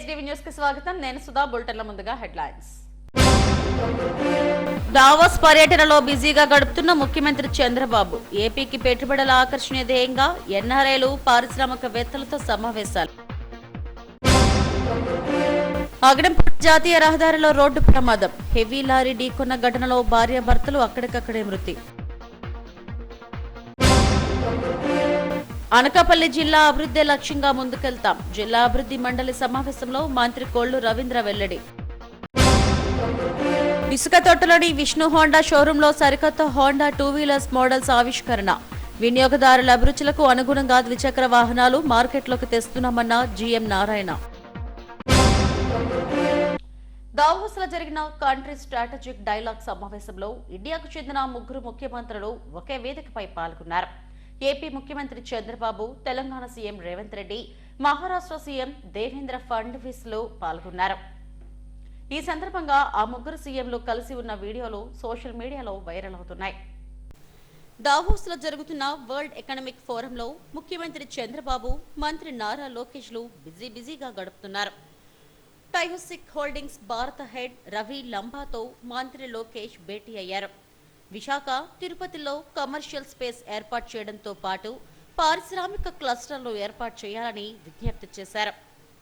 హెచ్డివి news కి స్వాగతం. నేను సుధా. బులెటిన్ల ముందుగా హెడ్లైన్స్. దావోస్ పర్యటనలో బిజీగా గడుపుతున్న ముఖ్యమంత్రి చంద్రబాబు. ఏపీకి పెట్టుబడుల ఆకర్షణ ధ్యేయంగా ఎన్ఆర్ఐలు పారిశ్రామికవేత్తలతో సమావేశాలు. అగడంపేట జాతీయ రహదారిలో రోడ్డు ప్రమాదం. హెవీ లారీ ఢీకొన్న ఘటనలో భార్యాభర్తలు అక్కడికక్కడే మృతి. అనకాపల్లి జిల్లా అభివృద్ధి లక్ష్యంగా ముందుకెళ్తాం. జిల్లా అభివృద్ధి మండలి సమావేశంలో మంత్రి కోళ్లు రవీంద్ర వెల్లడి. ఇసుక తోటలోని విష్ణు హోండా షోరూంలో సరికొత్త హోండా 2 వీలర్స్ మోడల్స్ ఆవిష్కరణ. వినియోగదారుల అభిరుచులకు అనుగుణంగా ద్విచక్ర వాహనాలు మార్కెట్లోకి తెస్తున్నామన్న జీఎం నారాయణ. దావోస్ లో జరిగిన కంట్రీ స్ట్రాటజిక్ డైలాగ్ సమావేశంలో ఇండియాకు చెందిన 3 ముఖ్యమంత్రులు ఒకే వేదికపై పాల్గొన్నారు. ఏపీ ముఖ్యమంత్రి చంద్రబాబు, తెలంగాణ సీఎం రేవంత్ రెడ్డి, మహారాష్ట్ర సీఎం దేవేంద్ర ఫడ్నవీస్ లో పాల్గొన్నారు. ఈ సందర్భంగా ఆ 3 సీఎంలు కలిసి ఉన్న వీడియోలు సోషల్ మీడియాలో వైరల్ అవుతున్నాయి. దావోస్ లో జరుగుతున్న వరల్డ్ ఎకనామిక్ ఫోరంలో ముఖ్యమంత్రి చంద్రబాబు, మంత్రి నారా లోకేష్ లు బిజీగా గడుపుతున్నారు. టైహుసిక్ హోల్డింగ్స్ భారత హెడ్ రవి లంబాతో మంత్రి లోకేష్ భేటీ అయ్యారు. విశాఖ, తిరుపతిలో కమర్షియల్ స్పేస్ ఏర్పాటు చేయడంతో పాటు పారిశ్రామిక క్లస్టర్లు ఏర్పాటు చేయాలని విజ్ఞప్తి చేశారు.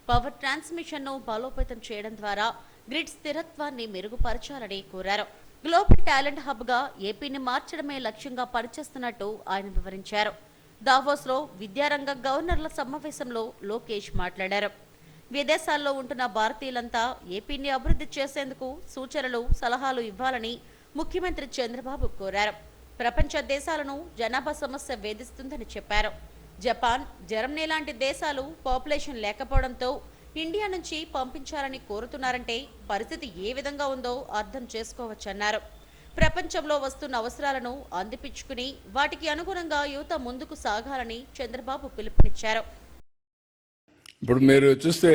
పవర్ ట్రాన్స్మిషన్ ను బలోపేతం చేయడం ద్వారా గ్రిడ్ స్థిరత్వాన్ని మెరుగుపరచాలని కోరారు. గ్లోబల్ టాలెంట్ హబ్ గా ఏపీని మార్చడమే లక్ష్యంగా పనిచేస్తున్నట్టు ఆయన వివరించారు. దావోస్ లో విద్యారంగ గవర్నర్ల సమావేశంలో లోకేష్ మాట్లాడారు. విదేశాల్లో ఉంటున్న భారతీయులంతా ఏపీని అభివృద్ధి చేసేందుకు సూచనలు, సలహాలు ఇవ్వాలని ముఖ్యమంత్రి చంద్రబాబు కోరారు. ప్రపంచ దేశాలను జనాభా సమస్య వేధిస్తుందని చెప్పారు. జపాన్, జర్మనీ లాంటి దేశాలు పాపులేషన్ లేకపోవడంతో ఇండియా నుంచి పంపించాలని కోరుతున్నారంటే పరిస్థితి ఏ విధంగా ఉందో అర్థం చేసుకోవచ్చన్నారు. ప్రపంచంలో వస్తున్న అవసరాలను అందిపించుకుని వాటికి అనుగుణంగా యువత ముందుకు సాగాలని చంద్రబాబు పిలుపునిచ్చారు. ఇప్పుడు మీరు చూస్తే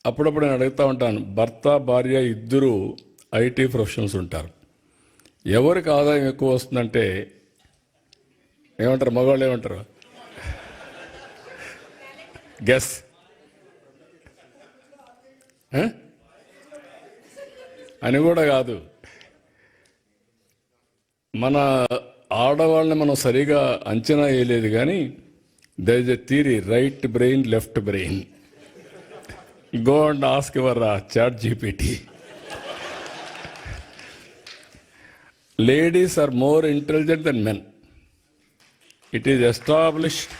అప్పుడప్పుడు నేను అడుగుతూ ఉంటాను, భర్త భార్య ఇద్దరు ఐటీ ప్రొఫెషనల్స్ ఉంటారు. ఎవరికి ఆదాయం ఎక్కువ వస్తుందంటే ఏమంటారు? మగవాళ్ళు ఏమంటారు? గెస్. అని కూడా కాదు, మన ఆడవాళ్ళని మనం సరిగా అంచనా వేయలేదు. కానీ there is a theory, right brain, left brain. Go and ask your ChatGPT. Ladies are more intelligent than men. It is established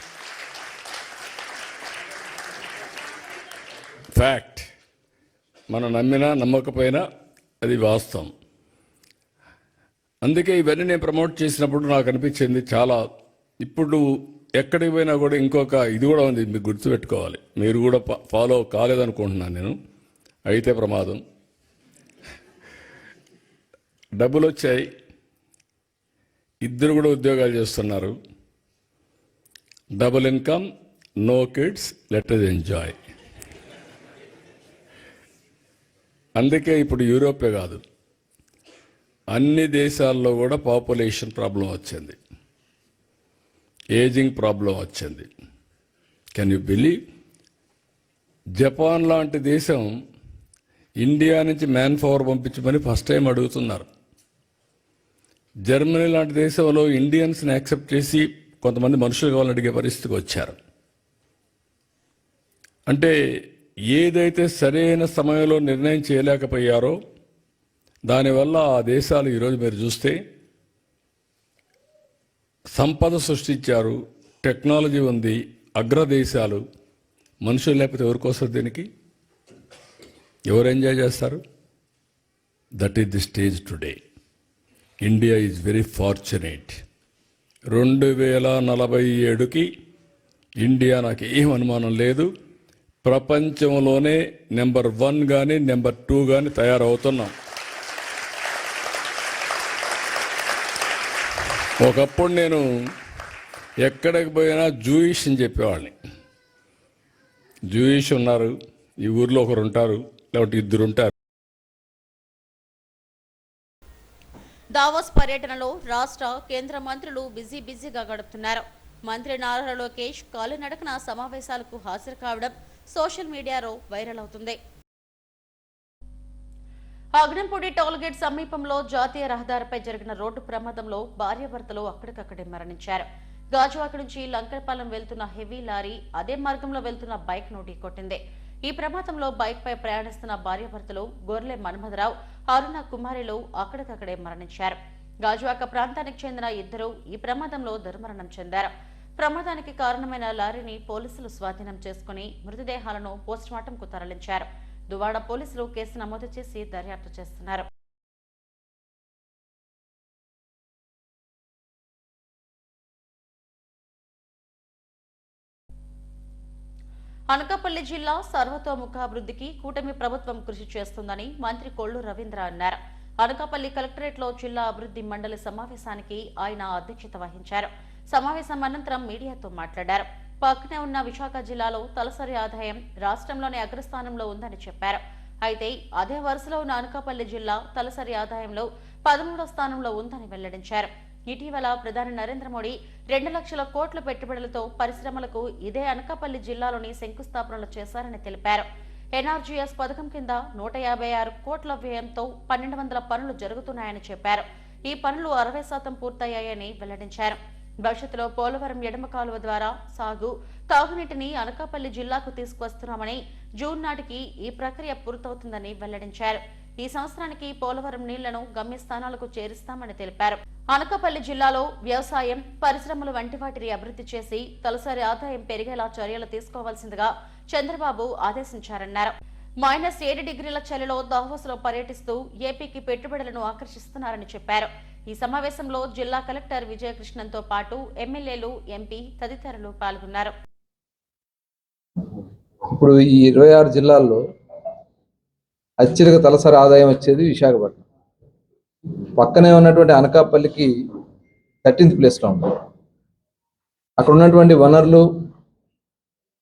fact. మనం నమ్మినా నమ్మకపోయినా అది వాస్తవం. అందుకే ఇవన్నీ నేను ప్రమోట్ చేసినప్పుడు నాకు అనిపించింది చాలా. ఇప్పుడు ఎక్కడికి పోయినా కూడా ఇంకొక ఇది కూడా ఉంది, మీకు గుర్తుపెట్టుకోవాలి. మీరు కూడా ఫాలో కాలేదనుకుంటున్నాను నేను. అయితే ప్రమాదం. డబ్బులు వచ్చాయి, ఇద్దరు కూడా ఉద్యోగాలు చేస్తున్నారు. Double income, no kids, let us enjoy. అందుకే ఇప్పుడు యూరోపే కాదు, అన్ని దేశాల్లో కూడా పాపులేషన్ ప్రాబ్లం వచ్చింది, ఏజింగ్ ప్రాబ్లం వచ్చింది. Can you believe? జపాన్ లాంటి దేశం ఇండియా నుంచి మ్యాన్ పవర్ పంపించమని ఫస్ట్ టైం అడుగుతున్నారు. జర్మనీ లాంటి దేశంలో ఇండియన్స్ని యాక్సెప్ట్ చేసి కొంతమంది మనుషులు కావాలని అడిగే పరిస్థితికి వచ్చారు. అంటే ఏదైతే సరైన సమయంలో నిర్ణయం చేయలేకపోయారో దానివల్ల ఆ దేశాలు ఈరోజు మీరు చూస్తే సంపద సృష్టించారు, టెక్నాలజీ ఉంది, అగ్రదేశాలు. మనుషులు లేకపోతే ఎవరికోసం? దీనికి ఎవరు ఎంజాయ్ చేస్తారు? That is the stage today. India is very fortunate. 2047కి ఇండియా, నాకు ఏం అనుమానం లేదు, ప్రపంచంలోనే నెంబర్ 1 కానీ నెంబర్ 2 కానీ తయారవుతున్నాం. ఒకప్పుడు నేను ఎక్కడికి పోయినా జూయిష్ అని చెప్పేవాడిని. జూయిష్ ఉన్నారు, ఈ ఊర్లో ఒకరు ఉంటారు, లేకపోతే ఇద్దరు ఉంటారు. దావోస్ పర్యటనలో రాష్ట్ర, కేంద్ర మంత్రులు బిజీగా గడుపుతున్నారు. మంత్రి నారా లోకేష్ కాలినడకన సమావేశాలకు హాజరు కావడం, సోషల్ మీడియాలో వైరల్ అవుతుంది. అగ్నంపూడి టోల్గేట్ సమీపంలో జాతీయ రహదారిపై జరిగిన రోడ్డు ప్రమాదంలో భార్యాభర్తలు అక్కడికక్కడే మరణించారు. గాజువాక నుంచి లంకరపాలెం వెళ్తున్న హెవీ లారీ అదే మార్గంలో వెళ్తున్న బైక్ ను ఢీకొట్టింది. ఈ ప్రమాదంలో బైక్ పై ప్రయాణిస్తున్న భార్యాభర్తలు గొర్లె మన్మథరావు, అరుణ కుమారిలు అక్కడికక్కడే మరణించారు. గాజువాక ప్రాంతానికి చెందిన ఇద్దరు ఈ ప్రమాదంలో దుర్మరణం చెందారు. ప్రమాదానికి కారణమైన లారీని పోలీసులు స్వాధీనం చేసుకుని మృతదేహాలను పోస్టుమార్టంకు తరలించారు. దువ్వాడ పోలీసులు కేసు నమోదు చేసి దర్యాప్తు చేస్తున్నారు. అనకాపల్లి జిల్లా సర్వతోముఖాభివృద్ధికి కూటమి ప్రభుత్వం కృషి చేస్తుందని మంత్రి కొల్లు రవీంద్ర అన్నారు. అనకాపల్లి కలెక్టరేట్లో జిల్లా అభివృద్ధి మండలి సమావేశానికి ఆయన అధ్యక్షత వహించారు. సమావేశం అనంతరం మీడియాతో మాట్లాడారు. పక్కనే ఉన్న విశాఖ జిల్లాలో తలసరి ఆదాయం రాష్ట్రంలోనే అగ్రస్థానంలో ఉందని చెప్పారు. అయితే అదే వరుసలో ఉన్న అనకాపల్లి జిల్లా తలసరి ఆదాయంలో 13వ స్థానంలో ఉందని వెల్లడించారు. ఇటీవల ప్రధాని నరేంద్ర మోడీ 2 లక్షల కోట్ల పెట్టుబడులతో పరిశ్రమలకు ఇదే అనకాపల్లి జిల్లాలోని శంకుస్థాపనలు చేశారని తెలిపారు. ఎన్ఆర్జీఎస్ పథకం కింద 156 కోట్ల వ్యయంతో 1200 పనులు జరుగుతున్నాయని చెప్పారు. ఈ పనులు 60% పూర్తయ్యాయని వెల్లడించారు. భవిష్యత్తులో పోలవరం ఎడమ కాలువ ద్వారా సాగు, తాగునీటిని అనకాపల్లి జిల్లాకు తీసుకువస్తున్నామని, జూన్ నాటికి ఈ ప్రక్రియ పూర్తవుతుందని వెల్లడించారు. ఈ సంవత్సరానికి పోలవరం నీళ్లను గమ్యస్థానాలకు చేరుస్తామని తెలిపారు. అనకాపల్లి జిల్లాలో వ్యవసాయం, పరిశ్రమలు వంటి వాటిని అభివృద్ధి చేసి తలసరి ఆదాయం పెరిగేలా చర్యలు తీసుకోవాల్సిందిగా చంద్రబాబు ఆదేశించారన్నారు. -7 డిగ్రీల చలిలో దావోస్లో పర్యటిస్తూ ఏపీకి పెట్టుబడులను ఆకర్షిస్తున్నారని చెప్పారు. ఈ సమావేశంలో జిల్లా కలెక్టర్ విజయకృష్ణన్తో పాటు ఎమ్మెల్యేలు, ఎంపీ తదితరులు పాల్గొన్నారు. ఇప్పుడు ఈ 26 జిల్లాల్లో అత్యధిక తలసరి ఆదాయం వచ్చేది విశాఖపట్నం. పక్కనే ఉన్నటువంటి అనకాపల్లికి 13th ప్లేస్లో ఉంది. అక్కడ ఉన్నటువంటి వనరులు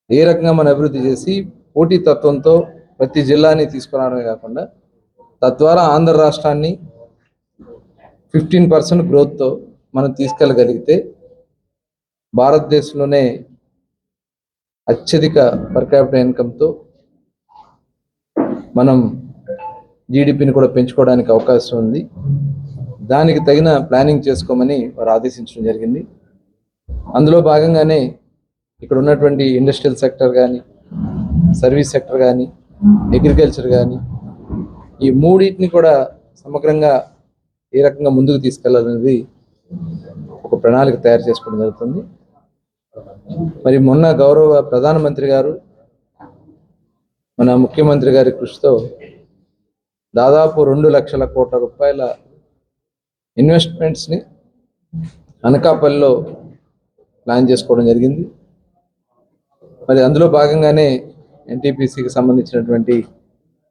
ఏ రకంగా మనం అభివృద్ధి చేసి పోటీ తత్వంతో ప్రతి జిల్లాని తీసుకురావడమే కాకుండా తద్వారా ఆంధ్ర రాష్ట్రాన్ని 15% గ్రోత్తో మనం తీసుకెళ్ళగలిగితే భారతదేశంలోనే అత్యధిక పర్ క్యాపిటల్ ఇన్కమ్తో మనం జీడిపిని కూడా పెంచుకోవడానికి అవకాశం ఉంది. దానికి తగిన ప్లానింగ్ చేసుకోమని వారు ఆదేశించడం జరిగింది. అందులో భాగంగానే ఇక్కడ ఉన్నటువంటి ఇండస్ట్రియల్ సెక్టర్ కానీ, సర్వీస్ సెక్టర్ కానీ, అగ్రికల్చర్ కానీ, ఈ మూడింటిని కూడా సమగ్రంగా ఏ రకంగా ముందుకు తీసుకెళ్లాలనేది ఒక ప్రణాళిక తయారు చేసుకోవడం జరుగుతుంది. మరి మొన్న గౌరవ ప్రధానమంత్రి గారు, మన ముఖ్యమంత్రి గారి కృషితో దాదాపు 2 లక్షల కోట్ల రూపాయల ఇన్వెస్ట్మెంట్స్ని అనకాపల్లిలో ప్లాన్ చేసుకోవడం జరిగింది. మరి అందులో భాగంగానే ఎన్టీపీసీకి సంబంధించినటువంటి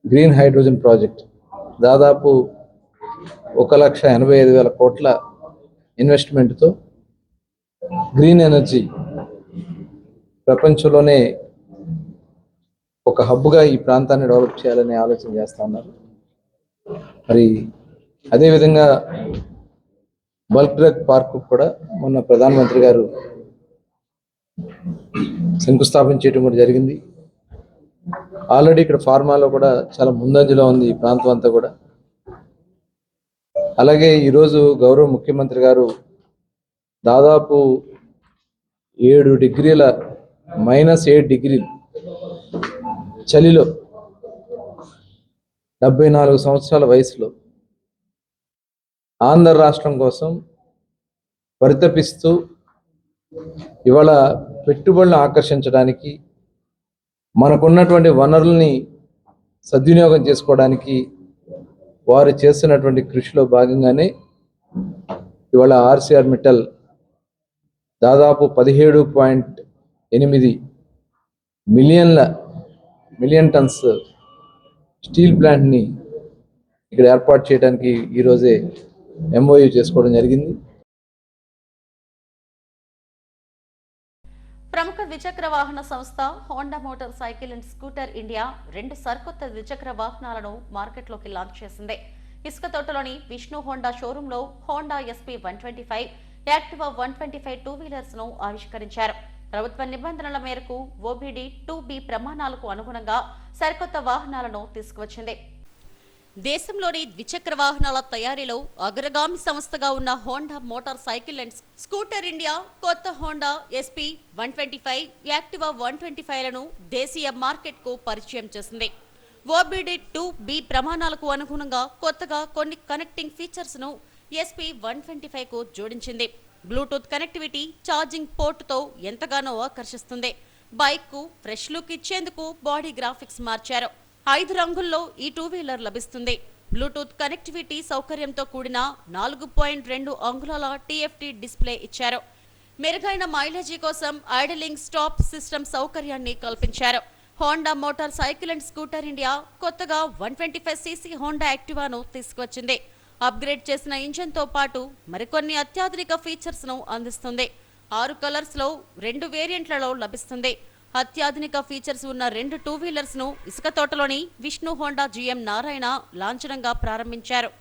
గ్రీన్ హైడ్రోజన్ ప్రాజెక్ట్ దాదాపు 1,85,000 కోట్ల ఇన్వెస్ట్మెంట్తో గ్రీన్ ఎనర్జీ ప్రపంచంలోనే ఒక హబ్గా ఈ ప్రాంతాన్ని డెవలప్ చేయాలనే ఆలోచన చేస్తూ ఉన్నారు. మరి అదేవిధంగా బల్క్ డ్రగ్ పార్క్ కూడా మొన్న ప్రధానమంత్రి గారు శంకుస్థాపన చేయడం కూడా జరిగింది. ఆల్రెడీ ఇక్కడ ఫార్మాలో కూడా చాలా ముందంజలో ఉంది ఈ ప్రాంతం అంతా కూడా. అలాగే ఈరోజు గౌరవ ముఖ్యమంత్రి గారు దాదాపు -7 డిగ్రీలు చలిలో 74 సంవత్సరాల వయసులో ఆంధ్ర రాష్ట్రం కోసం పరితపిస్తూ ఇవాళ పెట్టుబడులను ఆకర్షించడానికి, మనకున్నటువంటి వనరుల్ని సద్వినియోగం చేసుకోవడానికి వారు చేస్తున్నటువంటి కృషిలో భాగంగానే ఇవాళ ఆర్సీఆర్ మిట్టల్ దాదాపు 17.8 మిలియన్ టన్స్ స్టీల్ ప్లాంట్ని ఇక్కడ ఏర్పాటు చేయడానికి ఈరోజే ఎంఓయూ చేసుకోవడం జరిగింది. ప్రముఖ ద్విచక్ర వాహన సంస్థ Honda motor cycle and scooter India 2 సరికొత్త ద్విచక్ర వాహనాలను మార్కెట్లోకి లాంచ్ చేసింది. ఇసుక తోటలోని విష్ణు హోండా షోరూంలో Honda SP 125, Activa 125 two wheelers ను ఆవిష్కరించారు. ప్రభుత్వ నిబంధనల మేరకు ఓబీడీ 2B ప్రమాణాలకు అనుగుణంగా సరికొత్త వాహనాలను తీసుకువచ్చింది. దేశంలోని ద్విచక్ర వాహనాల తయారీలో అగ్రగామి సంస్థగా ఉన్న Honda motor cycle and scooter India కొత్త హోండా SP 125, యాక్టివా 125లను దేశీయ మార్కెట్కు పరిచయం చేసింది. ఓబీడీ 2B ప్రమాణాలకు అనుగుణంగా కొత్తగా కొన్ని కనెక్టింగ్ ఫీచర్స్ను SP 125కు జోడించింది. బ్లూటూత్ కనెక్టివిటీ, ఛార్జింగ్ పోర్టుతో ఎంతగానో ఆకర్షిస్తుంది. బైక్కు ఫ్రెష్ లుక్ ఇచ్చేందుకు బాడీ గ్రాఫిక్స్ మార్చారు. 5 రంగుల్లో ఈ 2-వీలర్ లభిస్తుంది. బ్లూటూత్ కనెక్టివిటీ సౌకర్యంతో కూడిన 4.2 అంగుళాల TFT డిస్ప్లే ఇచ్చారు. మెరుగైన మైలేజీ కోసం ఐడలింగ్ స్టాప్ సిస్టమ్ సౌకర్యాన్ని కల్పించారు. Honda motor cycle and scooter India కొత్తగా 125cc హోండా యాక్టివాను తీసుకువచ్చింది. అప్గ్రేడ్ చేసిన ఇంజన్తో పాటు మరికొన్ని అత్యాధునిక ఫీచర్స్ ను అందిస్తుంది. 6 కలర్స్ లో 2 వేరియంట్లలో లభిస్తుంది. అత్యాధునిక ఫీచర్స్ ఉన్న 2 2-వీలర్స్ ను ఇసుక తోటలోని విష్ణు హోండా GM నారాయణ లాంఛనంగా ప్రారంభించారు.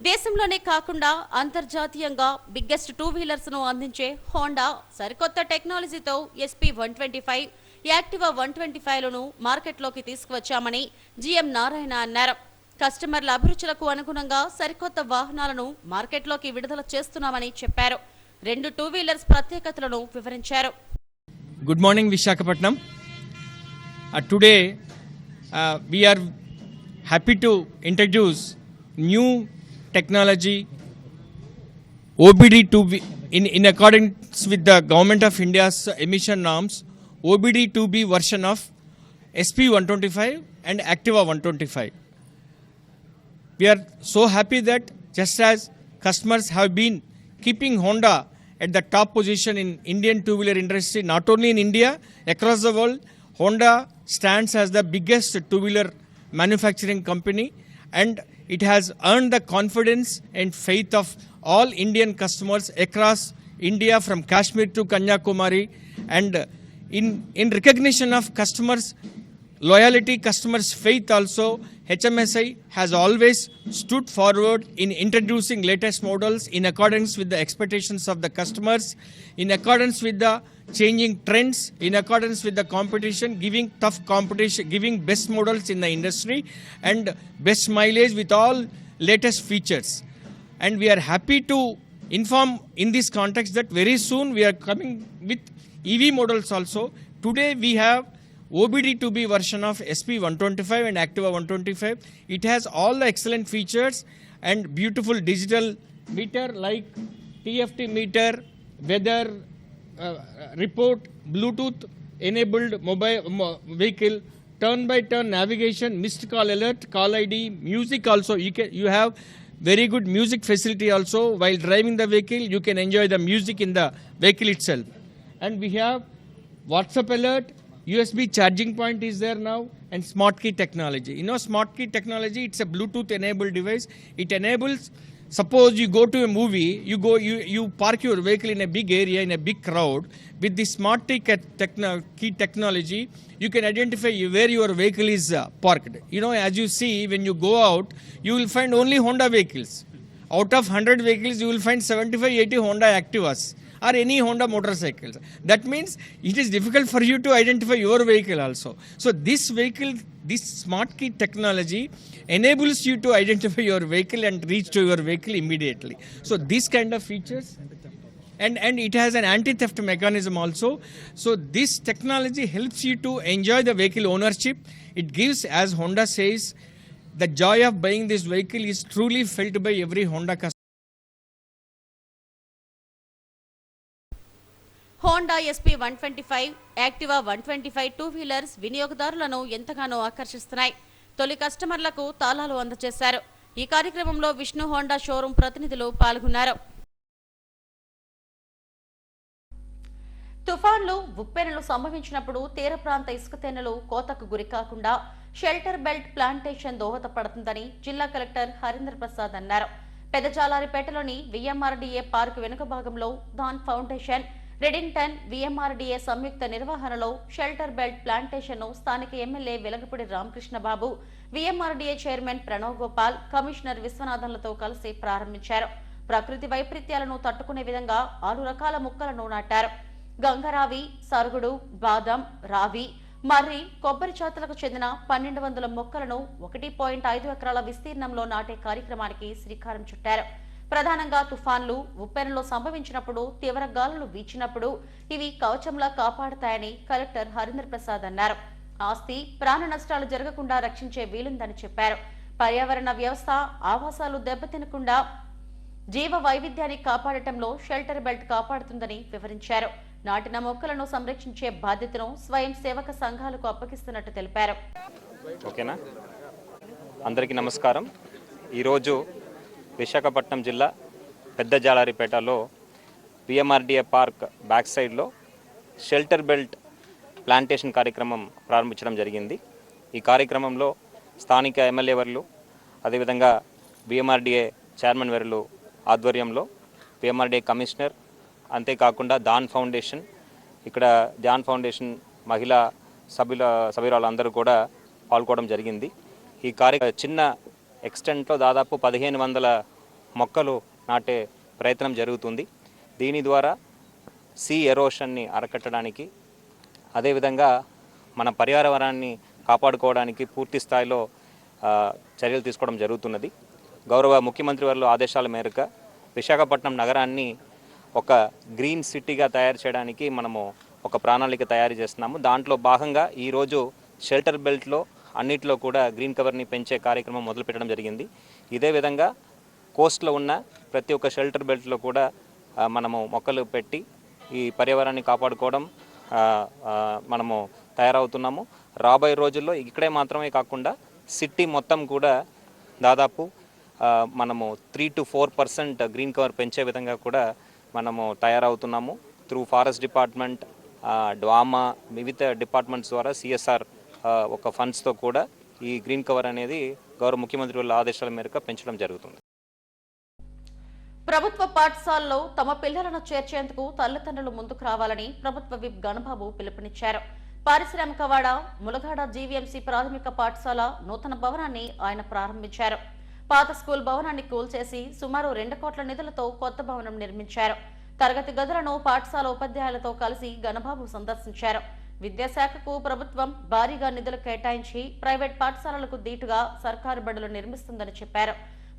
దేశంలోనే కాకుండా అంతర్జాతీయంగా బిగ్గెస్ట్ 2-వీలర్స్ ను అందించే హోండా సరికొత్త టెక్నాలజీతో SP 125, యాక్టివా 125లను మార్కెట్లోకి తీసుకువచ్చామని GM నారాయణ అన్నారు. కస్టమర్ల అభిరుచులకు అనుగుణంగా సరికొత్త వాహనాలను మార్కెట్లోకి విడుదల చేస్తున్నామని చెప్పారు. 2 2-వీలర్స్ ప్రత్యేకతలను వివరించారు. Good morning Visakhapatnam. Today we are happy to introduce new technology OBD2B in accordance with the Government of India's emission norms. OBD2B version of SP 125 and Activa 125. We are so happy that just as customers have been keeping Honda at the top position in Indian two-wheeler industry, not only in India, across the world, Honda stands as the biggest two-wheeler manufacturing company, and it has earned the confidence and faith of all Indian customers across India from Kashmir to Kanyakumari. And in recognition of customers' loyalty, customers' faith also, HMSI has always stood forward in introducing latest models in accordance with the expectations of the customers, in accordance with the changing trends, in accordance with the competition, giving tough competition, giving best models in the industry and best mileage with all latest features. And we are happy to inform in this context that very soon we are coming with EV models also. Today we have OBD2B version of SP 125 and Activa 125. It has all the excellent features and beautiful digital meter like TFT meter, weather report, Bluetooth enabled mobile vehicle, turn by turn navigation, missed call alert, call ID, music also. You have very good music facility also. While driving the vehicle, you can enjoy the music in the vehicle itself. And we have WhatsApp alert, USB charging point is there now, and smart key technology. You know, smart key technology, it's a Bluetooth enabled device. It enables, suppose you go to a movie, you park your vehicle in a big area, in a big crowd. With the smart key technology, you can identify where your vehicle is parked. You know, as you see, when you go out, you will find only Honda vehicles. Out of 100 vehicles, you will find 75-80 Honda Activas or any Honda motorcycles. That means it is difficult for you to identify your vehicle also. So this vehicle, this smart key technology enables you to identify your vehicle and reach to your vehicle immediately. So this kind of features, and it has an anti-theft mechanism also. So this technology helps you to enjoy the vehicle ownership. It gives, as Honda says, the joy of buying this vehicle is truly felt by every Honda customer. Honda SP 125, Activa 125 2-వీలర్స్ వినియోగదారులను ఎంతగానో ఆకర్షిస్తున్నాయి. తొలి కస్టమర్లకు తాళాలు అందజేశారు. ఈ కార్యక్రమంలో Vishnu Honda showroom ప్రతినిధులు పాల్గొన్నారు. తుఫాన్లు ఉప్పెనలు సంభవించినప్పుడు తీర ప్రాంత ఇసుక తెన్నెలు కోతకు గురి కాకుండా షెల్టర్ బెల్ట్ ప్లాంటేషన్ దోహదపడుతుందని జిల్లా కలెక్టర్ హరీంద్ర ప్రసాద్ అన్నారు. పెదజాలారిపేటలోని విఎంఆర్డీఏ పార్క్ వెనుక భాగంలో దాన్ ఫౌండేషన్, రెడింగ్టన్, విఎంఆర్డీఏ సంయుక్త నిర్వహణలో షెల్టర్ బెల్ట్ ప్లాంటేషన్ ను స్థానిక MLA Velagapudi Ramakrishnababu, VMRDA chairman Pranav Gopal, commissioner విశ్వనాథన్లతో కలిసి ప్రారంభించారు. ప్రకృతి వైపరీత్యాలను తట్టుకునే విధంగా 6 రకాల మొక్కలను నాటారు. గంగరావి, సరుగుడు, బాదం, రావి, మర్రి, కొబ్బరి జాతులకు చెందిన 1200 మొక్కలను 1.5 ఎకరాల విస్తీర్ణంలో నాటే కార్యక్రమానికి శ్రీకారం చుట్టారు. ప్రధానంగా తుఫాన్లు, ఉప్పెనలు సంభవించినప్పుడు, తీవ్ర గాలులు వీచినప్పుడు ఇవి కవచంలా కాపాడుతాయని కలెక్టర్ హరీంద్ర ప్రసాద్ అన్నారు. ఆస్తి, ప్రాణ నష్టాలు జరగకుండా రక్షించే వీలుందని చెప్పారు. పర్యావరణ వ్యవస్థ, ఆవాసాలు దెబ్బతినకుండా జీవ వైవిధ్యాన్ని కాపాడటంలో షెల్టర్ బెల్ట్ కాపాడుతుందని వివరించారు. నాటిన మొక్కలను సంరక్షించే బాధ్యతను స్వయం సేవక సంఘాలకు అప్పగిస్తున్నట్టు తెలిపారు. ఓకేనా, అందరికీ నమస్కారం. ఈరోజు విశాఖపట్నం జిల్లా పెద్ద జాలారిపేటలో విఎంఆర్డీఏ పార్క్ బ్యాక్ సైడ్లో షెల్టర్ బెల్ట్ ప్లాంటేషన్ కార్యక్రమం ప్రారంభించడం జరిగింది. ఈ కార్యక్రమంలో స్థానిక ఎమ్మెల్యే వర్లు, అదేవిధంగా విఎంఆర్డీఏ చైర్మన్ వర్లు ఆధ్వర్యంలో విఎంఆర్డీఏ కమిషనర్, అంతేకాకుండా దాన్ ఫౌండేషన్, ఇక్కడ దాన్ ఫౌండేషన్ మహిళా సభ్యురాలందరూ కూడా పాల్గొనడం జరిగింది. ఈ చిన్న ఎక్స్టెంట్లో దాదాపు 1500 మొక్కలు నాటే ప్రయత్నం జరుగుతుంది. దీని ద్వారా సీ ఎరోషన్ని అరికట్టడానికి, అదేవిధంగా మన పర్యావరణాన్ని కాపాడుకోవడానికి పూర్తి స్థాయిలో చర్యలు తీసుకోవడం జరుగుతున్నది. గౌరవ ముఖ్యమంత్రి వారి ఆదేశాల మేరకు విశాఖపట్నం నగరాన్ని ఒక గ్రీన్ సిటీగా తయారు చేయడానికి మనము ఒక ప్రణాళిక తయారు చేస్తున్నాము. దాంట్లో భాగంగా ఈరోజు షెల్టర్ బెల్ట్లో అన్నిటిలో కూడా గ్రీన్ కవర్ని పెంచే కార్యక్రమం మొదలుపెట్టడం జరిగింది. ఇదే విధంగా కోస్ట్లో ఉన్న ప్రతి ఒక్క షెల్టర్ బెల్ట్లో కూడా మనము మొక్కలు పెట్టి ఈ పర్యావరణాన్ని కాపాడుకోవడం మనము తయారవుతున్నాము. రాబోయే రోజుల్లో ఇక్కడే మాత్రమే కాకుండా సిటీ మొత్తం కూడా దాదాపు మనము 3 to 4% గ్రీన్ కవర్ పెంచే విధంగా కూడా మనము తయారవుతున్నాము. త్రూ ఫారెస్ట్ డిపార్ట్మెంట్, డ్వామా, వివిధ డిపార్ట్మెంట్స్ ద్వారా సిఎస్ఆర్ ఒక ఫండ్స్తో కూడా ఈ గ్రీన్ కవర్ అనేది గౌరవ ముఖ్యమంత్రి వాళ్ళ ఆదేశాల మేరకు పెంచడం జరుగుతుంది. ప్రభుత్వ పాఠశాలలో తమ పిల్లలను చేర్చేందుకు తల్లిదండ్రులు ముందుకు రావాలని ప్రభుత్వ విప్ గణబాబు పిలుపునిచ్చారు. పారిశ్రామికవాడ ములగాడ జీవీఎంసీ ప్రాథమిక పాఠశాల నూతన భవనాన్ని ఆయన ప్రారంభించారు. పాత స్కూల్ భవనాన్ని కూల్చేసి సుమారు 2 కోట్ల నిధులతో కొత్త భవనం నిర్మించారు. తరగతి గదులను పాఠశాల ఉపాధ్యాయులతో కలిసి గణబాబు సందర్శించారు. విద్యాశాఖకు ప్రభుత్వం భారీగా నిధులు కేటాయించి ప్రైవేట్ పాఠశాలలకు దీటుగా సర్కారు బడులు నిర్మిస్తుందని చెప్పారు.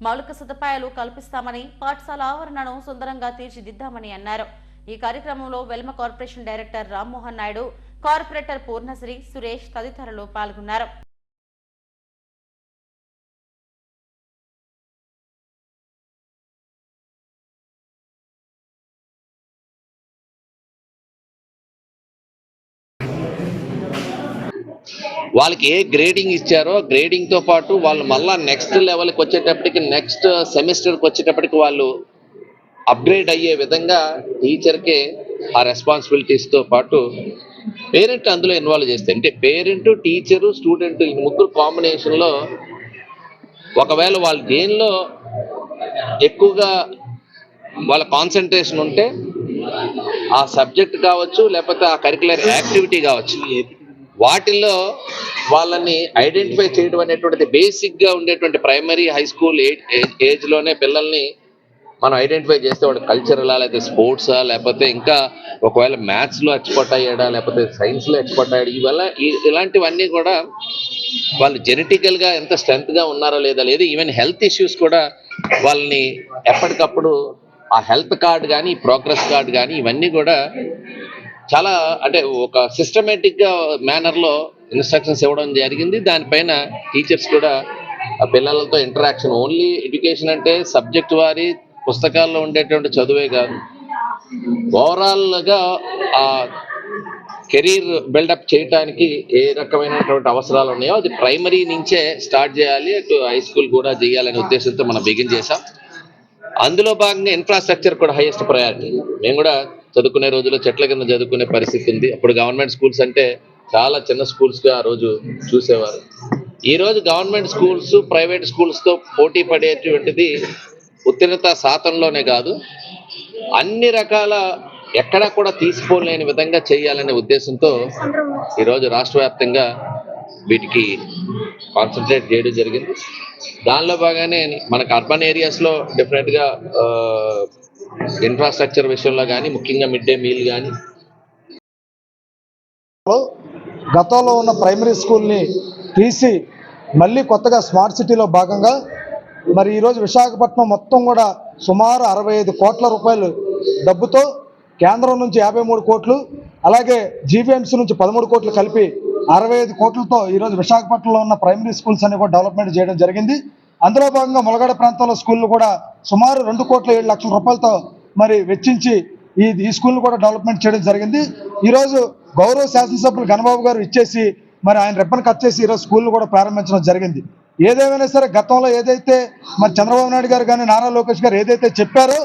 మౌలిక సదుపాయాలు కల్పిస్తామని, పాఠశాల ఆవరణను సుందరంగా తీర్చిదిద్దామని అన్నారు. ఈ కార్యక్రమంలో Velma corporation director Rammohan Naidu, corporator Poornasri, Suresh తదితరులు పాల్గొన్నారు. వాళ్ళకి ఏ గ్రేడింగ్ ఇచ్చారో గ్రేడింగ్తో పాటు వాళ్ళు మళ్ళీ నెక్స్ట్ లెవెల్కి వచ్చేటప్పటికి, నెక్స్ట్ సెమిస్టర్కి వచ్చేటప్పటికి వాళ్ళు అప్గ్రేడ్ అయ్యే విధంగా టీచర్కే ఆ రెస్పాన్సిబిలిటీస్తో పాటు పేరెంట్ అందులో ఇన్వాల్వ్ చేస్తే, అంటే పేరెంట్, టీచరు, స్టూడెంట్ ఈ ముగ్గురు కాంబినేషన్లో ఒకవేళ వాళ్ళు దేనిలో ఎక్కువగా వాళ్ళ కాన్సన్ట్రేషన్ ఉంటే ఆ సబ్జెక్ట్ కావచ్చు, లేకపోతే ఆ కరిక్యులర్ యాక్టివిటీ కావచ్చు, వాటిల్లో వాళ్ళని ఐడెంటిఫై చేయడం అనేటువంటిది బేసిక్గా ఉండేటువంటి ప్రైమరీ, హై స్కూల్ ఏజ్లోనే పిల్లల్ని మనం ఐడెంటిఫై చేస్తే వాడు కల్చరలా, లేకపోతే స్పోర్ట్సా, లేకపోతే ఇంకా ఒకవేళ మ్యాథ్స్లో ఎక్స్పర్ట్ అయ్యాడా, లేకపోతే సైన్స్లో ఎక్స్పర్ట్ అయ్యాడు, ఇలాంటివన్నీ కూడా వాళ్ళు జెనెటికల్గా ఎంత స్ట్రెంత్గా ఉన్నారో లేదా, ఈవెన్ హెల్త్ ఇష్యూస్ కూడా వాళ్ళని ఎప్పటికప్పుడు ఆ హెల్త్ కార్డ్ కానీ, ప్రోగ్రెస్ కార్డ్ కానీ ఇవన్నీ కూడా చాలా అంటే ఒక సిస్టమేటిక్గా మేనర్లో ఇన్స్ట్రక్షన్స్ ఇవ్వడం జరిగింది. దానిపైన టీచర్స్ కూడా ఆ పిల్లలతో ఇంటరాక్షన్, ఓన్లీ ఎడ్యుకేషన్ అంటే సబ్జెక్ట్ వారి పుస్తకాల్లో ఉండేటువంటి చదువే కాదు, ఓవరాల్గా ఆ కెరీర్ బిల్డప్ చేయడానికి ఏ రకమైనటువంటి అవసరాలు ఉన్నాయో అది ప్రైమరీ నుంచే స్టార్ట్ చేయాలి, అటు హై స్కూల్ కూడా చేయాలనే ఉద్దేశంతో మనం బిగిన్ చేసాం. అందులో భాగంగా ఇన్ఫ్రాస్ట్రక్చర్ కూడా హైయెస్ట్ ప్రయారిటీ. మేము కూడా చదువుకునే రోజుల్లో చెట్ల కింద చదువుకునే పరిస్థితి ఉంది. అప్పుడు గవర్నమెంట్ స్కూల్స్ అంటే చాలా చిన్న స్కూల్స్గా ఆ రోజు చూసేవారు. ఈరోజు గవర్నమెంట్ స్కూల్స్ ప్రైవేట్ స్కూల్స్తో పోటీ పడేటువంటిది ఉత్తీర్ణత శాతంలోనే కాదు, అన్ని రకాల ఎక్కడా కూడా తీసిపోలేని విధంగా చేయాలనే ఉద్దేశంతో ఈరోజు రాష్ట్ర వ్యాప్తంగా వీటికి కాన్సన్ట్రేట్ చేయడం జరిగింది. దానిలో బాగానే మనకు అర్బన్ ఏరియాస్లో డెఫినెట్గా ఇన్ఫ్రాస్ట్రక్చర్ విషయంలో కానీ, ముఖ్యంగా మిడ్ డే మీల్ కానీ, గతంలో ఉన్న ప్రైమరీ స్కూల్ని తీసి మళ్ళీ కొత్తగా స్మార్ట్ సిటీలో భాగంగా మరి ఈరోజు విశాఖపట్నం మొత్తం కూడా సుమారు 65 కోట్ల రూపాయలు డబ్బుతో కేంద్రం నుంచి 53 కోట్లు, అలాగే జీవీఎంసీ నుంచి 13 కోట్లు కలిపి 65 కోట్లతో ఈరోజు విశాఖపట్నంలో ఉన్న ప్రైమరీ స్కూల్స్ అన్ని కూడా డెవలప్మెంట్ చేయడం జరిగింది. అందులో భాగంగా ములగడ ప్రాంతంలో స్కూళ్ళు కూడా సుమారు 2,07,00,000 రూపాయలతో మరి వెచ్చించి ఈ స్కూల్ను కూడా డెవలప్మెంట్ చేయడం జరిగింది. ఈరోజు గౌరవ శాసనసభ్యులు గణబాబు గారు ఇచ్చేసి మరి ఆయన రిబ్బన్ కట్ చేసి ఈరోజు స్కూల్ను కూడా ప్రారంభించడం జరిగింది. ఏదేమైనా సరే గతంలో ఏదైతే మరి చంద్రబాబు నాయుడు గారు కానీ నారా లోకేష్ గారు ఏదైతే చెప్పారో,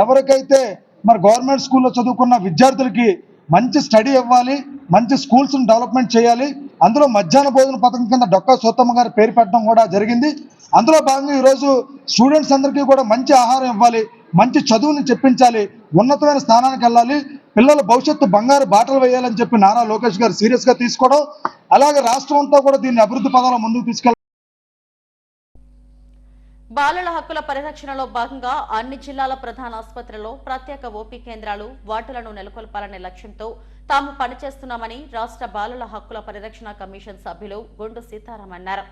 ఎవరికైతే మరి గవర్నమెంట్ స్కూల్లో చదువుకున్న విద్యార్థులకి మంచి స్టడీ ఇవ్వాలి, మంచి స్కూల్స్ని డెవలప్మెంట్ చేయాలి, అందులో మధ్యాహ్న భోజన పథకం కింద డొక్కా సోతమ్మ గారు పేరు పెట్టడం కూడా జరిగింది. అందులో భాగంగా ఈరోజు స్టూడెంట్స్ అందరికీ కూడా మంచి ఆహారం ఇవ్వాలి, మంచి చదువుని చెప్పించాలి, ఉన్నతమైన స్థానానికి వెళ్ళాలి, పిల్లల భవిష్యత్తు బంగారు బాటలు వేయాలని చెప్పి నారా లోకేష్ గారు సీరియస్గా తీసుకోవడం, అలాగే రాష్ట్రం అంతా కూడా దీన్ని అభివృద్ధి పదంలో ముందుకు తీసుకెళ్ళాలి. బాలల హక్కుల పరిరక్షణలో భాగంగా అన్ని జిల్లాల ప్రధాన ఆసుపత్రుల్లో ప్రత్యేక ఓపీ కేంద్రాలు, వార్డులను నెలకొల్పాలనే లక్ష్యంతో తాము పనిచేస్తున్నామని రాష్ట్ర బాలల హక్కుల పరిరక్షణ కమిషన్ సభ్యులు గుండు సీతారాం అన్నారు.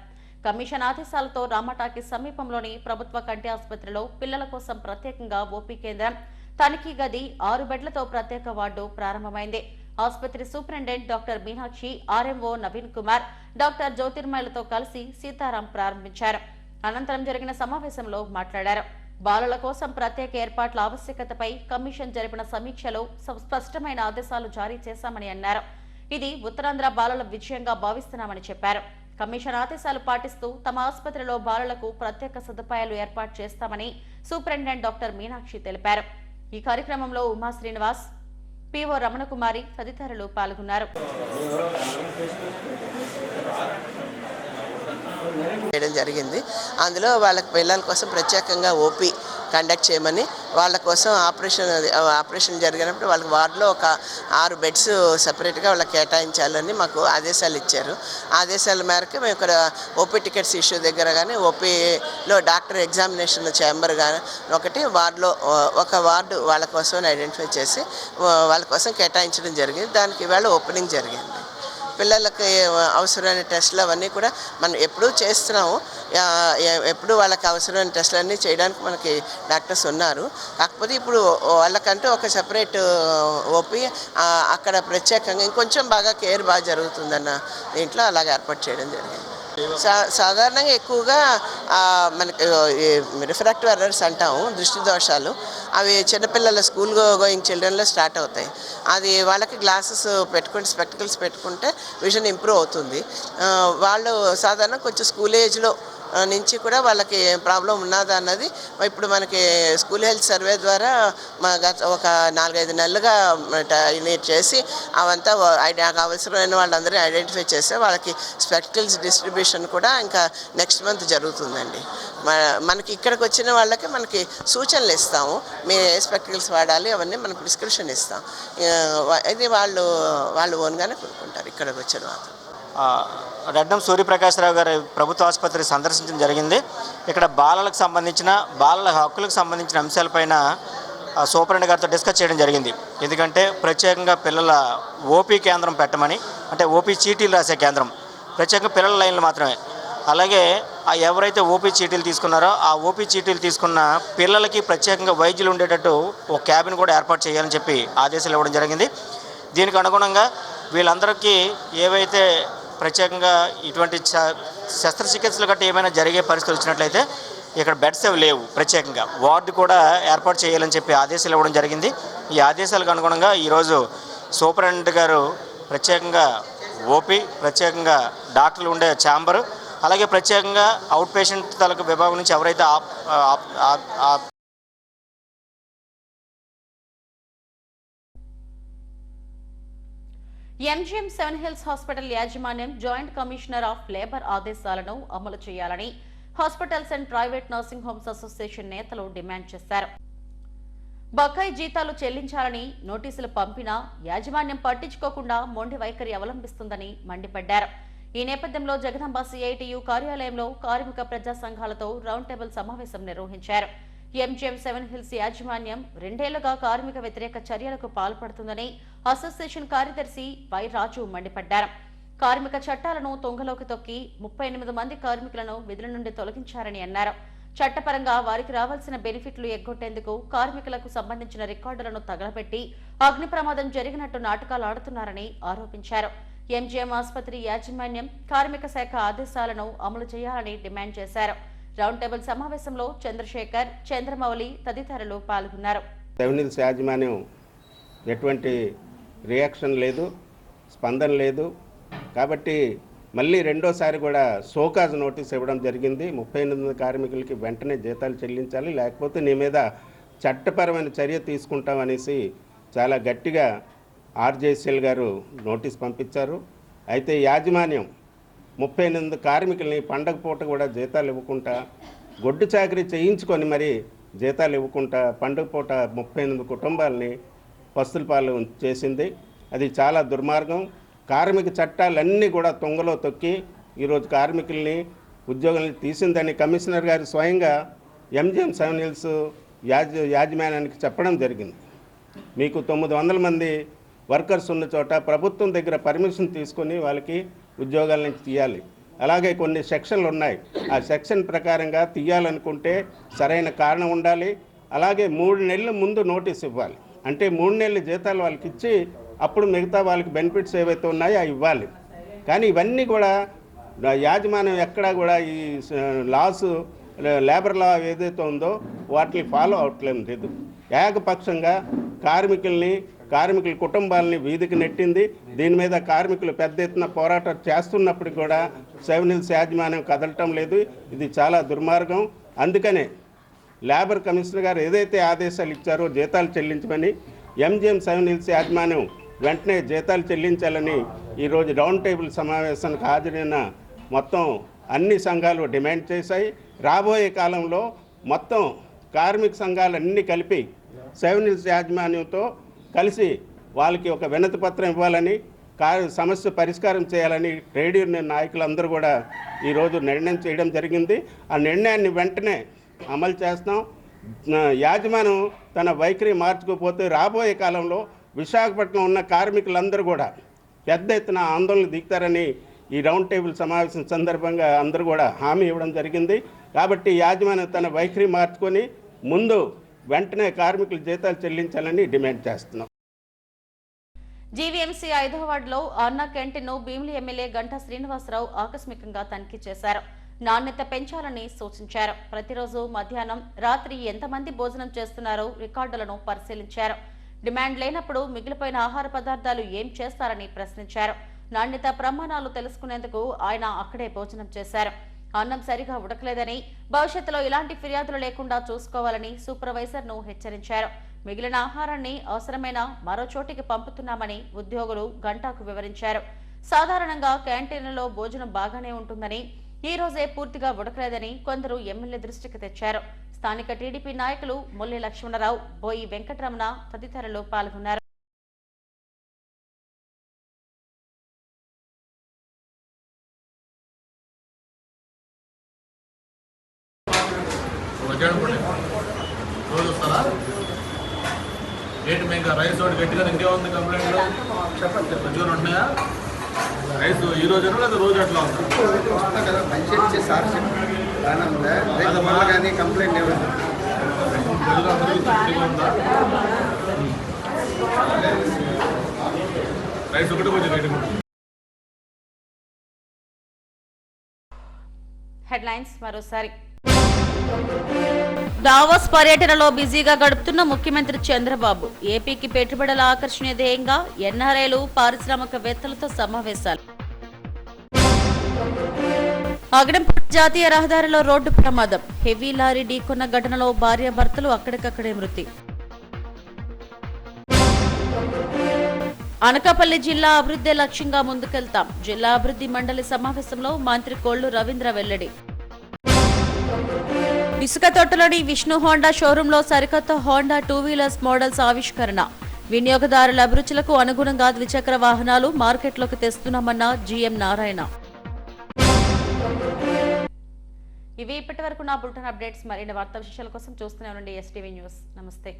కమిషన్ ఆదేశాలతో రామటాకి సమీపంలోని ప్రభుత్వ కంటి ఆసుపత్రిలో పిల్లల కోసం ప్రత్యేకంగా ఓపీ కేంద్రం, తనిఖీ గది, 6 బెడ్లతో ప్రత్యేక వార్డు ప్రారంభమైంది. ఆసుపత్రి superintendent doctor Meenakshi, RMO Naveen Kumar, doctor జ్యోతిర్మయులతో కలిసి సీతారాం ప్రారంభించారు. అనంతరం జరిగిన సమావేశంలో మాట్లాడారు. బాలల కోసం ప్రత్యేక ఏర్పాట్ల ఆవశ్యకతపై కమిషన్ జరిపిన సమీక్షలో స్పష్టమైన ఆదేశాలు జారీ చేశామని అన్నారు. ఇది ఉత్తరాంధ్ర బాలల విజయంగా భావిస్తున్నామని చెప్పారు. కమిషన్ ఆదేశాలు పాటిస్తూ తమ ఆసుపత్రిలో బాలలకు ప్రత్యేక సదుపాయాలు ఏర్పాటు చేస్తామని సూపరింటెండెంట్ డాక్టర్ మీనాక్షి తెలిపారు. ఈ కార్యక్రమంలో ఉమా శ్రీనివాస్, పిఓ రమణకుమారి తదితరులు పాల్గొన్నారు. చేయడం జరిగింది. అందులో వాళ్ళ పిల్లల కోసం ప్రత్యేకంగా ఓపీ కండక్ట్ చేయమని, వాళ్ళ కోసం ఆపరేషన్ జరిగినప్పుడు వాళ్ళకి వార్డులో ఒక 6 బెడ్స్ సెపరేట్గా వాళ్ళకి కేటాయించాలని మాకు ఆదేశాలు ఇచ్చారు. ఆదేశాల మేరకు మేము ఇక్కడ ఓపీ టికెట్స్ ఇష్యూ దగ్గర కానీ, ఓపీలో డాక్టర్ ఎగ్జామినేషన్ ఛాంబర్ కానీ ఒకటి, వార్డులో ఒక వార్డు వాళ్ళ కోసం ఐడెంటిఫై చేసి వాళ్ళ కోసం కేటాయించడం జరిగింది. దానికి ఇవాళ ఓపెనింగ్ జరిగింది. పిల్లలకి అవసరమైన టెస్టులు అవన్నీ కూడా మనం ఎప్పుడూ చేస్తున్నాము. ఎప్పుడు వాళ్ళకి అవసరమైన టెస్టులు అన్నీ చేయడానికి మనకి డాక్టర్స్ ఉన్నారు. కాకపోతే ఇప్పుడు వాళ్ళకంటూ ఒక సెపరేట్ ఓపీ అక్కడ ప్రత్యేకంగా ఇంకొంచెం బాగా కేర్ బాగా జరుగుతుందన్న దీంట్లో అలాగే ఏర్పాటు చేయడం జరిగింది. సాధారణంగా ఎక్కువగా మనకి రిఫ్రాక్టివ్ ఎర్రర్స్ అంటాము, దృష్టి దోషాలు, అవి చిన్నపిల్లల స్కూల్ గోయింగ్ చిల్డ్రన్లో స్టార్ట్ అవుతాయి. అది వాళ్ళకి గ్లాసెస్ పెట్టుకుంటే, స్పెక్టికల్స్ పెట్టుకుంటే విజన్ ఇంప్రూవ్ అవుతుంది. వాళ్ళు సాధారణ కొంచెం స్కూల్ ఏజ్లో నుంచి కూడా వాళ్ళకి ప్రాబ్లం ఉన్నదా అన్నది ఇప్పుడు మనకి స్కూల్ హెల్త్ సర్వే ద్వారా గత ఒక 4-5 నెలలుగా చేసి అవంతా అవసరమైన వాళ్ళందరినీ ఐడెంటిఫై చేస్తే వాళ్ళకి స్పెక్టికల్స్ డిస్ట్రిబ్యూషన్ కూడా ఇంకా నెక్స్ట్ మంత్ జరుగుతుందండి. మనకి ఇక్కడికి వచ్చిన వాళ్ళకి మనకి సూచనలు ఇస్తాము, మీరు ఏ స్పెక్టికల్స్ వాడాలి అవన్నీ మనం ప్రిస్క్రిప్షన్ ఇస్తాం. ఇది వాళ్ళు ఓన్గానే కొనుక్కుంటారు ఇక్కడికి వచ్చిన వాళ్ళు. రెడ్డం సూర్యప్రకాశ్రావు గారి ప్రభుత్వ ఆసుపత్రి సందర్శించడం జరిగింది. ఇక్కడ బాలలకు సంబంధించిన, బాలల హక్కులకు సంబంధించిన అంశాలపైన సూపరింటెండెంట్ గారితో డిస్కస్ చేయడం జరిగింది. ఎందుకంటే ప్రత్యేకంగా పిల్లల ఓపీ కేంద్రం పెట్టమని, అంటే ఓపీ చీటీలు రాసే కేంద్రం, ప్రత్యేకంగా పిల్లల లైన్లు మాత్రమే. అలాగే ఎవరైతే ఓపీ చీటీలు తీసుకున్నారో ఆ ఓపీ చీటీలు తీసుకున్న పిల్లలకి ప్రత్యేకంగా వైద్యులు ఉండేటట్టు ఒక క్యాబిన్ కూడా ఏర్పాటు చేయాలని చెప్పి ఆదేశాలు ఇవ్వడం జరిగింది. దీనికి అనుగుణంగా వీళ్ళందరికీ ఏవైతే ప్రత్యేకంగా ఇటువంటి శస్త్రచికిత్సలు గట్రా ఏమైనా జరిగే పరిస్థితులు వచ్చినట్లయితే ఇక్కడ బెడ్స్ అవి లేవు, ప్రత్యేకంగా వార్డు కూడా ఏర్పాటు చేయాలని చెప్పి ఆదేశాలు ఇవ్వడం జరిగింది. ఈ ఆదేశాలకు అనుగుణంగా ఈరోజు సూపరింటెండెంట్ గారు ప్రత్యేకంగా ఓపీ, ప్రత్యేకంగా డాక్టర్లు ఉండే ఛాంబరు, అలాగే ప్రత్యేకంగా అవుట్ పేషెంట్ తాలూకు విభాగం నుంచి ఎవరైతే ఎంజీఎం సెవెన్ హిల్స్ హాస్పిటల్ యాజమాన్యం జాయింట్ కమిషనర్ ఆఫ్ లేబర్ ఆదేశాలను అమలు చేయాలని hospitals and private nursing homes association నేతలు డిమాండ్ చేశారు. బకాయి జీతాలు చెల్లించాలని నోటీసులు పంపినా యాజమాన్యం పట్టించుకోకుండా మొండి వైఖరి అవలంబిస్తుందని మండిపడ్డారు. ఈ నేపథ్యంలో జగదాంబ సిఐటియు కార్యాలయంలో కార్మిక ప్రజా సంఘాలతో రౌండ్ టేబుల్ సమావేశం నిర్వహించారు. ఎంజీఎం సెవెన్ హిల్స్ యాజమాన్యం 2 ఏళ్లుగా కార్మిక వ్యతిరేక చర్యలకు పాల్పడుతుందని అసోసియేషన్ కార్యదర్శి వై రాజు మండిపడ్డారు. కార్మిక చట్టాలను తొంగలోకి తొక్కి 38 మంది కార్మికులను విధుల నుండి తొలగించారని అన్నారు. చట్టపరంగా వారికి రావాల్సిన బెనిఫిట్లు ఎగ్గొట్టేందుకు కార్మికులకు సంబంధించిన రికార్డులను తగలబెట్టి అగ్ని ప్రమాదం జరిగినట్టు నాటకాలు ఆడుతున్నారని ఆరోపించారు. ఎంజీఎం ఆసుపత్రి యాజమాన్యం కార్మిక శాఖ ఆదేశాలను అమలు చేయాలని డిమాండ్ చేశారు. రౌండ్ టేబుల్ సమావేశంలో చంద్రశేఖర్, చంద్రమౌళి తదితరులు పాల్గొన్నారు. సెవెన్ హిల్స్ యాజమాన్యం ఎటువంటి రియాక్షన్ లేదు, స్పందన లేదు. కాబట్టి మళ్ళీ రెండోసారి కూడా షోకాజ్ నోటీస్ ఇవ్వడం జరిగింది. 38 కార్మికులకి వెంటనే జీతాలు చెల్లించాలి, లేకపోతే నీ మీద చట్టపరమైన చర్య తీసుకుంటామనేసి చాలా గట్టిగా ఆర్జేసీఎల్ గారు నోటీస్ పంపించారు. అయితే యాజమాన్యం 38 కార్మికుల్ని పండగ పూట కూడా జీతాలు ఇవ్వకుండా గొడ్డు చాకరీ చేయించుకొని మరి జీతాలు ఇవ్వకుండా పండుగ పూట 38 కుటుంబాలని పస్తుల పాలు చేసింది. అది చాలా దుర్మార్గం. కార్మిక చట్టాలన్నీ కూడా తొంగలో తొక్కి ఈరోజు కార్మికుల్ని ఉద్యోగుల్ని తీసిందని కమిషనర్ గారు స్వయంగా ఎంజీఎం సెవెన్ హిల్స్ యాజమాన్యానికి చెప్పడం జరిగింది. మీకు 900 మంది వర్కర్స్ ఉన్న చోట ప్రభుత్వం దగ్గర పర్మిషన్ తీసుకొని వాళ్ళకి ఉద్యోగాల నుంచి తీయాలి. అలాగే కొన్ని సెక్షన్లు ఉన్నాయి, ఆ సెక్షన్ ప్రకారంగా తీయాలనుకుంటే సరైన కారణం ఉండాలి. అలాగే 3 నెలల ముందు నోటీస్ ఇవ్వాలి. అంటే 3 నెలల జీతాలు వాళ్ళకి ఇచ్చి అప్పుడు మిగతా వాళ్ళకి బెనిఫిట్స్ ఏవైతే ఉన్నాయో అవి ఇవ్వాలి. కానీ ఇవన్నీ కూడా యాజమాన్యం ఎక్కడా కూడా ఈ లాస్ లేబర్ లా ఏదైతే ఉందో వాటిని ఫాలో అవట్లేదు లేదు. ఏకపక్షంగా కార్మికుల కుటుంబాలని వీధికి నెట్టింది. దీని మీద కార్మికులు పెద్ద ఎత్తున పోరాటం చేస్తున్నప్పటికి కూడా సెవెన్ హిల్స్ యాజమాన్యం కదలటం లేదు. ఇది చాలా దుర్మార్గం. అందుకనే లేబర్ కమిషనర్ గారు ఏదైతే ఆదేశాలు ఇచ్చారో జీతాలు చెల్లించమని ఎంజీఎం సెవెన్ హిల్స్ యాజమాన్యం వెంటనే జీతాలు చెల్లించాలని ఈరోజు రౌండ్ టేబుల్ సమావేశానికి హాజరైన మొత్తం అన్ని సంఘాలు డిమాండ్ చేశాయి. రాబోయే కాలంలో మొత్తం కార్మిక సంఘాలన్నీ కలిపి సెవెన్ హిల్స్ యాజమాన్యంతో కలిసి వాళ్ళకి ఒక వినతి పత్రం ఇవ్వాలని, సమస్య పరిష్కారం చేయాలని ట్రేడ్ యూనియన్ నాయకులందరూ కూడా ఈరోజు నిర్ణయం చేయడం జరిగింది. ఆ నిర్ణయాన్ని వెంటనే అమలు చేస్తాం. యాజమాన్యం తన వైఖరి మార్చుకోకపోతే రాబోయే కాలంలో విశాఖపట్నం ఉన్న కార్మికులందరూ కూడా పెద్ద ఎత్తున ఆందోళన దిగుతారని ఈ రౌండ్ టేబుల్ సమావేశం సందర్భంగా అందరూ కూడా హామీ ఇవ్వడం జరిగింది. కాబట్టి యాజమాన్యం తన వైఖరి మార్చుకొని ముందు వెంటనే కార్మికుల జీతాలు చెల్లించాలని డిమాండ్ చేస్తున్నాం. జీవీఎంసీ 5వ వార్డులో అన్నా క్యాంటీన్ను భీమిలి ఎమ్మెల్యే గంటా శ్రీనివాసరావు ఆకస్మికంగా తనిఖీ చేశారు. నాణ్యత పెంచాలని సూచించారు. ప్రతిరోజు మధ్యాహ్నం, రాత్రి ఎంతమంది భోజనం చేస్తున్నారో రికార్డులను పరిశీలించారు. డిమాండ్ లేనప్పుడు మిగిలిపోయిన ఆహార పదార్థాలు ఏం చేస్తారని ప్రశ్నించారు. నాణ్యత ప్రమాణాలు తెలుసుకునేందుకు ఆయన అక్కడే భోజనం చేశారు. అన్నం సరిగా ఉడకలేదని, భవిష్యత్తులో ఇలాంటి ఫిర్యాదులు లేకుండా చూసుకోవాలని సూపర్వైజర్ను హెచ్చరించారు. మిగిలిన ఆహారాన్ని అవసరమైన మరో చోటికి పంపుతున్నామని ఉద్యోగులు గంటాకు వివరించారు. సాధారణంగా క్యాంటీన్లలో భోజనం బాగానే ఉంటుందని, ఈ రోజే పూర్తిగా ఉడకలేదని కొందరు ఎమ్మెల్యే దృష్టికి తెచ్చారు. స్థానిక టీడీపీ నాయకులు మొల్లి లక్ష్మణరావు, బోయి వెంకటరమణ తదితరులు పాల్గొన్నారు. ఏంటి మేము రైస్ ఒకటి గట్టిగా ఇంకేముంది కంప్లైంట్లో చెప్పండి. మంచిగా ఉంటున్నాయా రైస్ ఈ రోజు లేదా రోజు అట్లా ఉంది సార్ కానీ కంప్లైంట్ రైస్ ఒకటి కొంచెం గట్టిగా. హెడ్లైన్స్ మరోసారి. దావోస్ పర్యటనలో బిజీగా గడుపుతున్న ముఖ్యమంత్రి చంద్రబాబు. ఏపీకి పెట్టుబడుల ఆకర్షణ ధ్యేయంగా ఎన్ఆర్ఐలు, పారిశ్రామికవేత్తలతో సమావేశాలు. అగడంపేట జాతీయ రహదారిలో రోడ్డు ప్రమాదం. హెవీ లారీ ఢీకొన్న ఘటనలో భార్యాభర్తలు అక్కడికక్కడే మృతి. అనకాపల్లి జిల్లా అభివృద్ధి లక్ష్యంగా ముందుకెళ్తాం. జిల్లా అభివృద్ధి మండలి సమావేశంలో మంత్రి కోళ్లు రవీంద్ర వెల్లడి. ఇసుక తోటలోని విష్ణు హోండా షోరూంలో సరికొత్త హోండా 2 వీలర్స్ మోడల్స్ ఆవిష్కరణ. వినియోగదారుల అభిరుచులకు అనుగుణంగా ద్విచక్ర వాహనాలు మార్కెట్లోకి తెస్తున్నామన్న జీఎం నారాయణ. ఇవి ఇప్పటివరకు నా బులెటిన్ అప్డేట్స్. మరిన్ని వార్తా విశేషాల కోసం చూస్తూనే ఉండండి ఎస్టీవీ న్యూస్. నమస్తే.